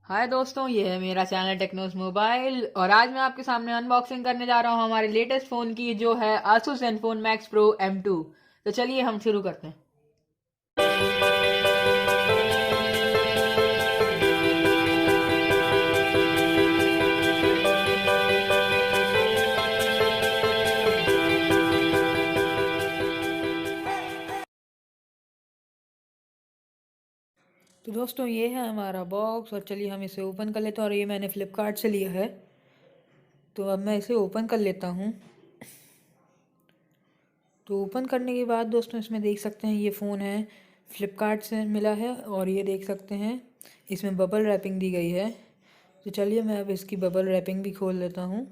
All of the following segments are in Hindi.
हाय दोस्तों, ये है मेरा चैनल टेक्नोस मोबाइल और आज मैं आपके सामने अनबॉक्सिंग करने जा रहा हूँ हमारे लेटेस्ट फ़ोन की जो है Asus ZenFone Max Pro M2। तो चलिए हम शुरू करते हैं। तो दोस्तों ये है हमारा बॉक्स और चलिए हम इसे ओपन कर लेते हैं। और ये मैंने फ़्लिपकार्ट से लिया है, तो अब मैं इसे ओपन कर लेता हूँ। तो ओपन करने के बाद दोस्तों इसमें देख सकते हैं ये फ़ोन है फ़्लिपकार्ट से मिला है और ये देख सकते हैं इसमें बबल रैपिंग दी गई है। तो चलिए मैं अब इसकी बबल रैपिंग भी खोल लेता हूँ।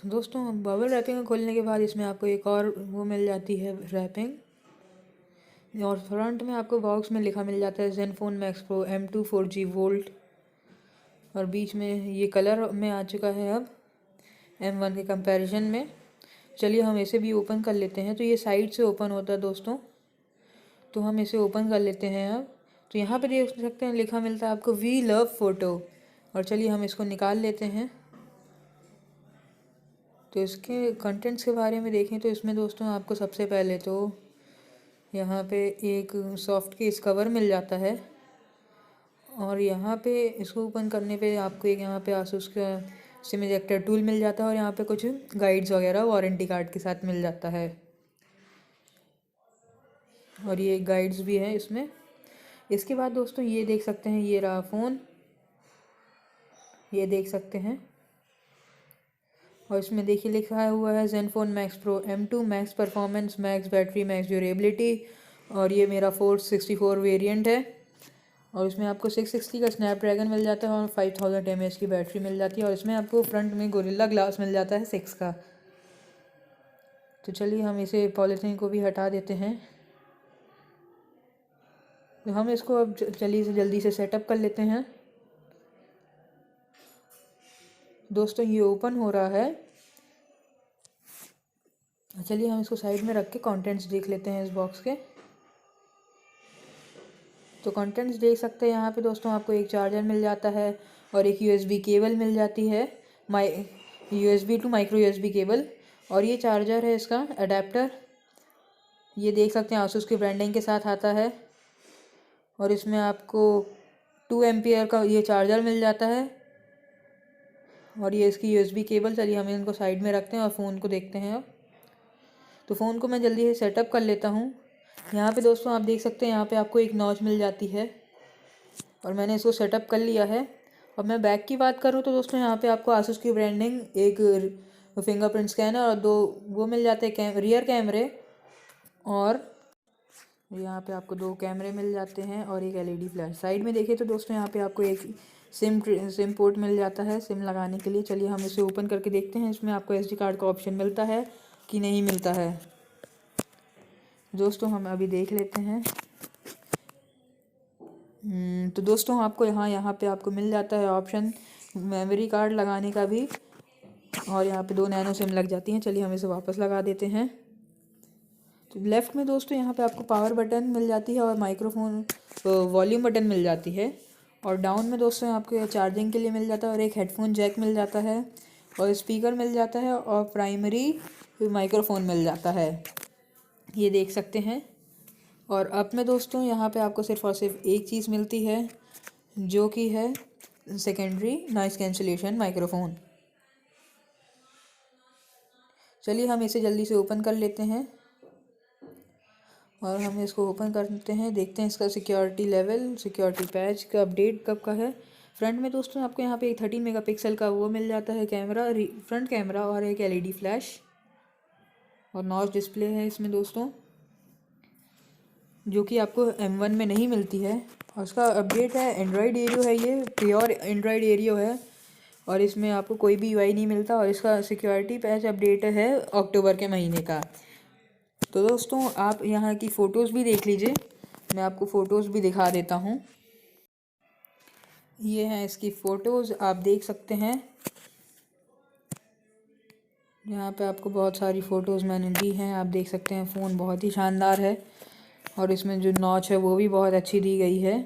तो दोस्तों बबल रैपिंग खोलने के बाद इसमें आपको एक और वो मिल जाती है रैपिंग, और फ्रंट में आपको बॉक्स में लिखा मिल जाता है ZenFone Max Pro M2 4G volt, और बीच में ये कलर में आ चुका है अब M1 के कंपैरिजन में। चलिए हम इसे भी ओपन कर लेते हैं। तो ये साइड से ओपन होता है दोस्तों, तो हम इसे ओपन कर लेते हैं अब। तो यहाँ पे देख सकते हैं लिखा मिलता है आपको वी लव फोटो, और चलिए हम इसको निकाल लेते हैं। तो इसके कंटेंट्स के बारे में देखें तो इसमें दोस्तों आपको सबसे पहले तो यहाँ पे एक सॉफ्ट केस कवर मिल जाता है, और यहाँ पे इसको ओपन करने पे आपको एक यहाँ पे आसूस का सिम इजेक्टर टूल मिल जाता है, और यहाँ पे कुछ गाइड्स वगैरह वारंटी कार्ड के साथ मिल जाता है, और ये गाइड्स भी है इसमें। इसके बाद दोस्तों ये देख सकते हैं ये रहा फ़ोन, ये देख सकते हैं, और इसमें देखिए लिखा हुआ है ZenFone Max Pro M2 max performance, max battery, max durability, और ये मेरा 464 वेरिएंट है। और इसमें आपको 660 का स्नैपड्रैगन मिल जाता है और 5000 mAh की बैटरी मिल जाती है, और इसमें आपको फ्रंट में गोरिल्ला ग्लास मिल जाता है 6 का। तो चलिए हम इसे पॉलीथीन को भी हटा देते हैं। तो हम इसको अब चलिए से जल्दी से सेटअप कर लेते हैं। दोस्तों ये ओपन हो रहा है, चलिए हम इसको साइड में रख के कंटेंट्स देख लेते हैं इस बॉक्स के। तो कंटेंट्स देख सकते हैं यहाँ पे दोस्तों आपको एक चार्जर मिल जाता है और एक USB केबल मिल जाती है, USB to micro USB cable, और ये चार्जर है इसका अडेप्टर, ये देख सकते हैं आसूस की ब्रांडिंग के साथ आता है, और इसमें आपको 2 एम्पियर का ये चार्जर मिल जाता है, और ये इसकी USB केबल। चलिए हम इनको साइड में रखते हैं और फ़ोन को देखते हैं अब। तो फ़ोन को मैं जल्दी से सेटअप कर लेता हूँ। यहाँ पे दोस्तों आप देख सकते हैं यहाँ पे आपको एक नॉच मिल जाती है, और मैंने इसको सेटअप कर लिया है। और मैं बैक की बात करूँ तो दोस्तों यहाँ पे आपको आसूस की ब्रांडिंग, एक फिंगरप्रिंट स्कैनर और 2 वो मिल जाते हैं रियर कैमरे, और यहाँ पे आपको 2 कैमरे मिल जाते हैं और एक LED फ्लैश। साइड में देखिए तो दोस्तों यहाँ पे आपको एक सिम पोर्ट मिल जाता है सिम लगाने के लिए। चलिए हम इसे ओपन करके देखते हैं इसमें आपको SD कार्ड का ऑप्शन मिलता है कि नहीं मिलता है। दोस्तों हम अभी देख लेते हैं। तो दोस्तों आपको यहाँ पे आपको मिल जाता है ऑप्शन मेमोरी कार्ड लगाने का भी, और यहाँ पे 2 नैनो सिम लग जाती हैं। चलिए हम इसे वापस लगा देते हैं। तो लेफ़्ट में दोस्तों यहाँ पे आपको पावर बटन मिल जाती है और माइक्रोफोन वॉल्यूम बटन मिल जाती है, और डाउन में दोस्तों आपको चार्जिंग के लिए मिल जाता है और एक हेडफोन जैक मिल जाता है और स्पीकर मिल जाता है और प्राइमरी माइक्रोफोन मिल जाता है, ये देख सकते हैं। और अब में दोस्तों यहाँ पे आपको सिर्फ और सिर्फ एक चीज़ मिलती है जो कि है सेकेंडरी नॉइस कैंसिलेशन माइक्रोफोन। चलिए हम इसे जल्दी से ओपन कर लेते हैं, और हम इसको ओपन करते हैं, देखते हैं इसका सिक्योरिटी लेवल, सिक्योरिटी पैच का अपडेट कब का है। फ्रंट में दोस्तों आपको यहाँ पे एक 13 मेगापिक्सल का वो मिल जाता है कैमरा, फ्रंट कैमरा, और एक LED फ्लैश, और नॉच डिस्प्ले है इसमें दोस्तों, जो कि आपको M1 में नहीं मिलती है। और उसका अपडेट है एंड्रॉयड एरियो है, ये प्योर एंड्रॉयड एरियो है, और इसमें आपको कोई भी UI नहीं मिलता, और इसका सिक्योरिटी पैच अपडेट है अक्टूबर के महीने का। तो दोस्तों आप यहाँ की फ़ोटोज़ भी देख लीजिए, मैं आपको फ़ोटोज़ भी दिखा देता हूँ। ये हैं इसकी फ़ोटोज़, आप देख सकते हैं, यहाँ पे आपको बहुत सारी फ़ोटोज़ मैंने दी हैं, आप देख सकते हैं। फ़ोन बहुत ही शानदार है और इसमें जो नॉच है वो भी बहुत अच्छी दी गई है।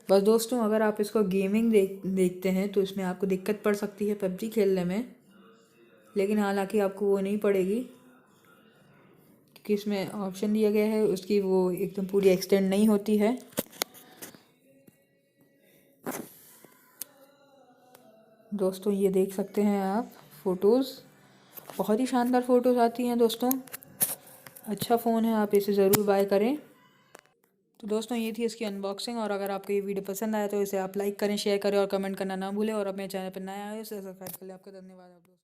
बस दोस्तों, अगर आप इसको गेमिंग देखते हैं तो इसमें आपको दिक्कत पड़ सकती है पबजी खेलने में, लेकिन हालांकि आपको वो नहीं पड़ेगी, क्योंकि इसमें ऑप्शन दिया गया है उसकी वो एकदम पूरी एक्सटेंड नहीं होती है। दोस्तों ये देख सकते हैं आप फ़ोटोज़, बहुत ही शानदार फ़ोटोज़ आती हैं दोस्तों। अच्छा फ़ोन है, आप इसे ज़रूर बाय करें। तो दोस्तों ये थी इसकी अनबॉक्सिंग, और अगर आपको ये वीडियो पसंद आया तो इसे आप लाइक करें, शेयर करें और कमेंट करना ना भूलें, और अपने चैनल पर नया आए तो सब्सक्राइब कर लें। आपका धन्यवाद आप दोस्तों।